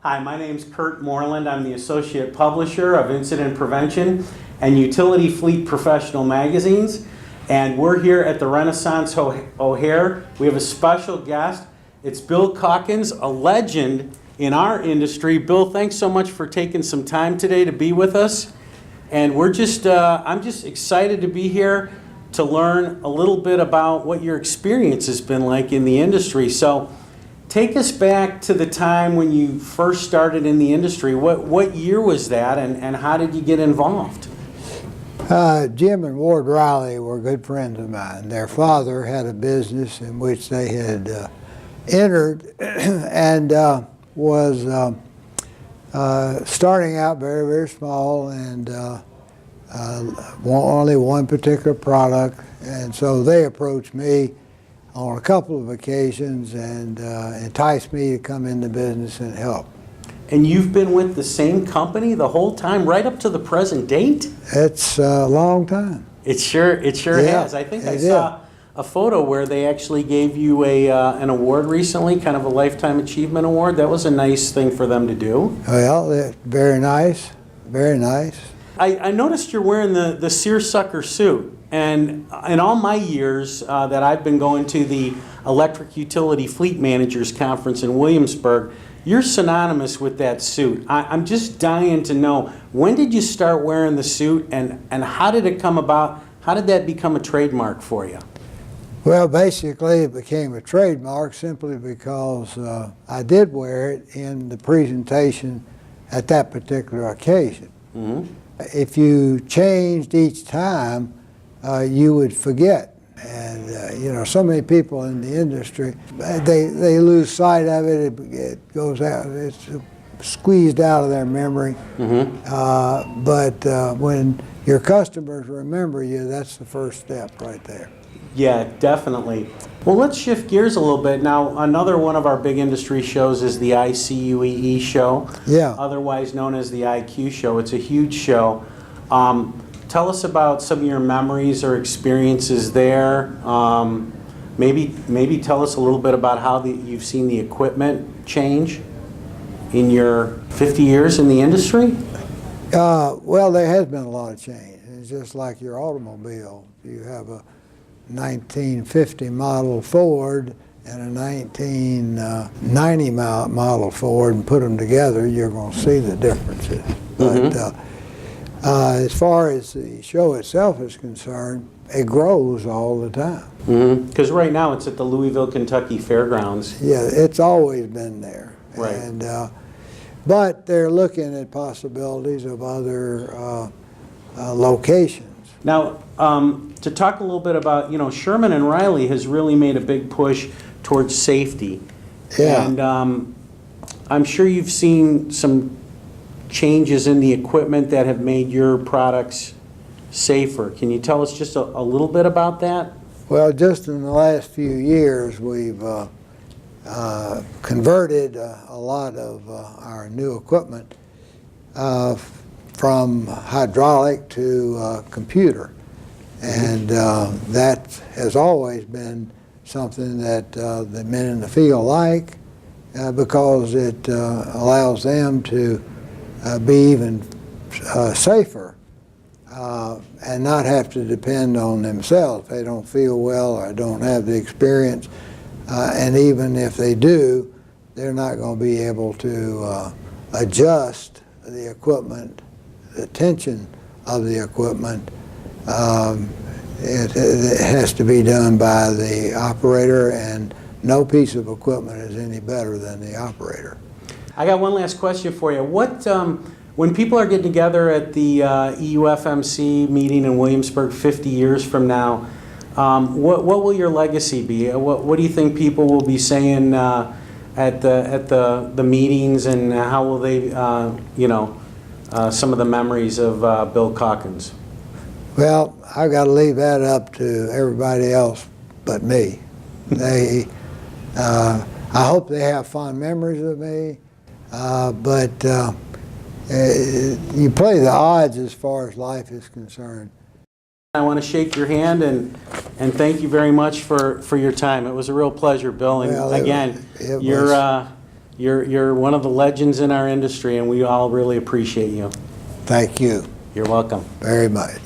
Hi, my name's Kurt Moreland. I'm the Associate Publisher of Incident Prevention and Utility Fleet Professional magazines. And we're here at the Renaissance O'Hare. We have a special guest. It's Bill Caulkins, a legend in our industry. Bill, thanks so much for taking some time today to be with us. And I'm just excited to be here to learn a little bit about what your experience has been like in the industry. So take us back to the time when you first started in the industry. What year was that, and how did you get involved? Jim and Ward Reilly were good friends of mine. Their father had a business in which they had entered and was starting out very, very small and only one particular product. And so they approached me on a couple of occasions and enticed me to come into business and help. And you've been with the same company the whole time, right up to the present date? It's a long time. It sure has. I think I saw a photo where they actually gave you an award recently, kind of a Lifetime Achievement Award. That was a nice thing for them to do. Well, very nice, very nice. I noticed you're wearing the Seersucker Suit. And in all my years that I've been going to the Electric Utility Fleet Managers Conference in Williamsburg, you're synonymous with that suit. I'm just dying to know, when did you start wearing the suit, and how did it come about? How did that become a trademark for you? Well, basically it became a trademark simply because I did wear it in the presentation at that particular occasion. Mm-hmm. If you changed each time, you would forget. And you know, so many people in the industry, they lose sight of it. It goes out, it's squeezed out of their memory. Mm-hmm. But when your customers remember you, that's the first step right there. Yeah, definitely. Well, let's shift gears a little bit. Now, another one of our big industry shows is the ICUEE show, otherwise known as the IQ show. It's a huge show. Tell us about some of your memories or experiences there. Maybe tell us a little bit about how you've seen the equipment change in your 50 years in the industry. Well, there has been a lot of change. It's just like your automobile. You have a 1950 model Ford and a 1990 model Ford, and put them together, you're going to see the differences. Mm-hmm. But as far as the show itself is concerned, it grows all the time. Because right now it's at the Louisville, Kentucky Fairgrounds. Yeah, it's always been there. Right. And, but they're looking at possibilities of other locations. Now, to talk a little bit about, Sherman and Reilly has really made a big push towards safety. Yeah. And I'm sure you've seen some changes in the equipment that have made your products safer. Can you tell us just a little bit about that? Well, just in the last few years, we've converted a lot of our new equipment from hydraulic to computer. And that has always been something that the men in the field like because it allows them to be even safer and not have to depend on themselves. They don't feel well or don't have the experience. And even if they do, they're not going to be able to adjust the equipment, the tension of the equipment. It has to be done by the operator, and no piece of equipment is any better than the operator. I got one last question for you. When people are getting together at the EUFMC meeting in Williamsburg 50 years from now, what will your legacy be? What do you think people will be saying at the meetings, and how will they, some of the memories of Bill Caulkins? Well, I've got to leave that up to everybody else but me. I hope they have fond memories of me, but you play the odds as far as life is concerned. I want to shake your hand and thank you very much for your time. It was a real pleasure, Bill. And well, again, You're one of the legends in our industry, and we all really appreciate you. Thank you You're welcome. very much.